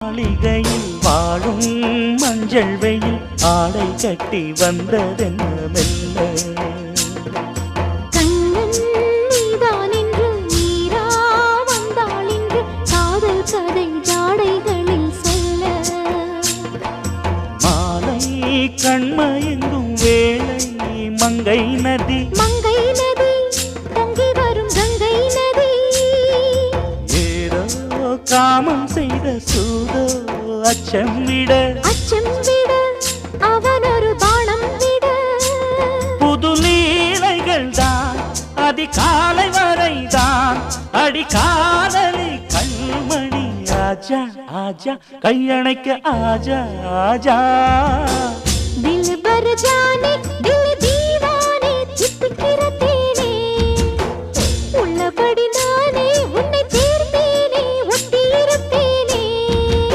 மாளிகையில் வாழும் மஞ்சள் வெயில் ஆடை கட்டி வந்ததென்ன மெல்ல கண்ணன் நீதான் என்று நீரா வந்தாள் என்று காதல் கதை ஜாடைகளில் சொல்ல மாலை கண்மயங்கும் வேளை மங்கை நதி மங்கை நதி பொங்கி வரும் கங்கை நதி ஏதோ காமம் செய்த சூதோ அச்சம் விட அவன் ஒரு பானம் விட புது லீலைகள் தான் அதிகாலை வரைதான் அடிக்காதலி கண்மணி ஆஜா ஆஜா கையணைக்க ஆஜா ஆஜா दिल भर जाने